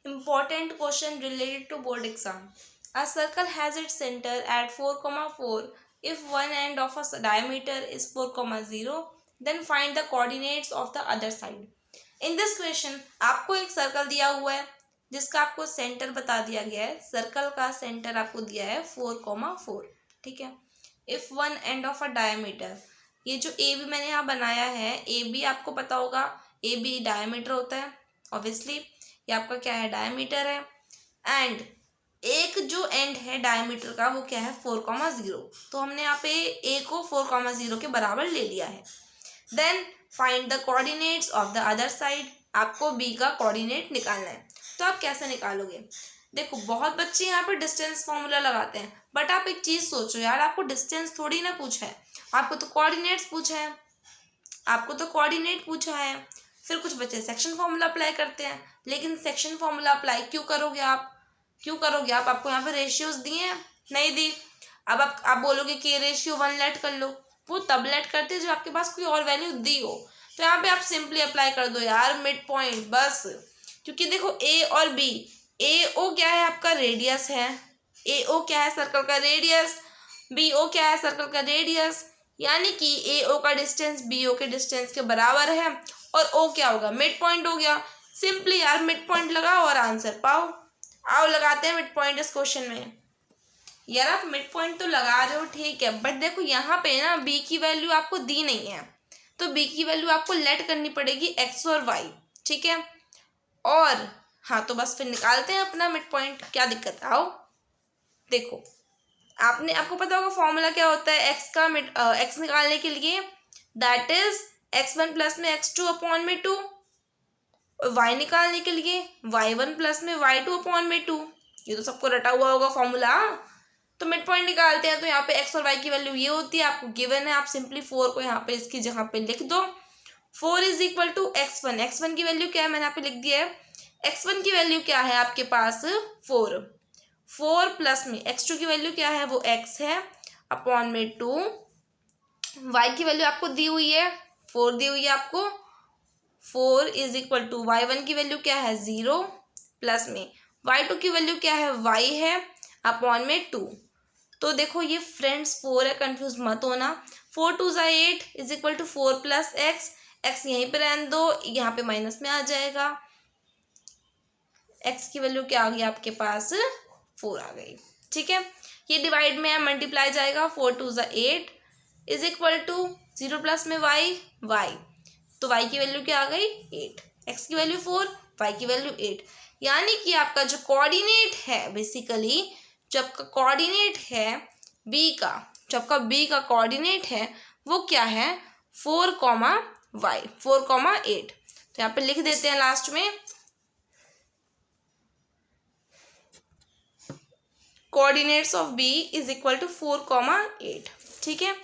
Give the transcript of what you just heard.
Important question related to board exam. A circle has its center at 4,4. If one end of a diameter is 4,0, then find the coordinates of the other side. In this question आपको एक circle दिया हुआ है जिसका आपको centre बता दिया गया है. सर्कल का सेंटर आपको दिया है 4,4. ठीक है. If one end of a diameter, ये जो ए बी मैंने यहाँ बनाया है, ए बी आपको पता होगा ए बी डायमीटर होता है ऑब्वियसली. ये आपका क्या है, डायमीटर है. एंड एक जो एंड है डायमीटर का वो क्या है, 4,0. तो हमने यहाँ पे ए को 4,0 के बराबर ले लिया है. Then find the coordinates of the other side. आपको बी का कोऑर्डिनेट निकालना है. तो आप कैसे निकालोगे? देखो बहुत बच्चे यहाँ पे डिस्टेंस फॉर्मूला लगाते हैं, बट आप एक चीज़ सोचो यार, आपको डिस्टेंस थोड़ी ना पूछा है, आपको तो कोऑर्डिनेट्स पूछा है. आपको तो कोऑर्डिनेट पूछा है. फिर कुछ बच्चे सेक्शन फॉर्मूला अप्लाई करते हैं, लेकिन सेक्शन फॉर्मूला अप्लाई क्यों करोगे आप? आपको यहाँ पे रेशियोज दिए हैं, नहीं दी. अब आप बोलोगे कि रेशियो 1 लेट कर लो. वो तब लेट करते हैं जब आपके पास कोई और वैल्यू दी हो. तो यहाँ पे आप सिंपली अप्लाई कर दो यार मिड पॉइंट बस. क्योंकि देखो ए और बी, ए ओ क्या है आपका रेडियस है, ए ओ क्या है सर्कल का रेडियस, बी ओ क्या है सर्कल का रेडियस. यानी कि ए ओ का डिस्टेंस बी ओ के डिस्टेंस के बराबर है. और ओ क्या होगा, मिड पॉइंट हो गया. सिंपली यार मिड पॉइंट लगाओ और आंसर पाओ. आओ लगाते हैं मिड पॉइंट इस क्वेश्चन में. यार आप मिड पॉइंट तो लगा रहे हो ठीक है, बट देखो यहाँ पे ना बी की वैल्यू आपको दी नहीं है, तो बी की वैल्यू आपको लेट करनी पड़ेगी एक्स और वाई. ठीक है. और हाँ तो बस फिर निकालते हैं अपना मिड पॉइंट. क्या दिक्कत है, आओ देखो. आपको पता होगा फॉर्मूला क्या होता है एक्स निकालने के लिए, दैट इज x1 प्लस में x2 अपॉन में 2. और y निकालने के लिए y1 प्लस में y2 अपॉन में 2. ये तो सबको रटा हुआ होगा फॉर्मूला. तो मिड पॉइंट निकालते हैं. तो यहाँ पे x और y की वैल्यू ये होती है, आपको गिवन है. आप सिंपली 4 को यहाँ पे इसकी जगह पे लिख दो. 4 is equal to x1. x1 की वैल्यू क्या है, मैंने यहाँ पे लिख दिया है. x1 की वैल्यू क्या है आपके पास 4. 4 प्लस में x2 की वैल्यू क्या है, वो x है अपॉन में 2. y की वैल्यू आपको दी हुई है 4 दी हुई है आपको. 4 इज इक्वल टू y1 की वैल्यू क्या है 0 प्लस में y2 की वैल्यू क्या है y है अपॉन में 2. तो देखो ये फ्रेंड्स 4 है, कंफ्यूज मत होना. 4 2 ज़ा 8 is equal to 4 plus x. X यहीं पे रहने दो, यहाँ पे माइनस में आ जाएगा. एक्स की वैल्यू क्या आ गई आपके पास 4 आ गई. ठीक है. ये डिवाइड में है, मल्टीप्लाई जाएगा. 4 2 ज़ा 8 इज इक्वल टू 0 प्लस में y. तो y की वैल्यू क्या आ गई 8. x की वैल्यू 4, y की वैल्यू 8. यानी कि आपका जो कोऑर्डिनेट है बेसिकली, जो आपका कोऑर्डिनेट है b का, जो आपका b का कोऑर्डिनेट है वो क्या है 4, y 4,8. तो यहाँ पे लिख देते हैं लास्ट में coordinates of b is equal to 4,8. ठीक है.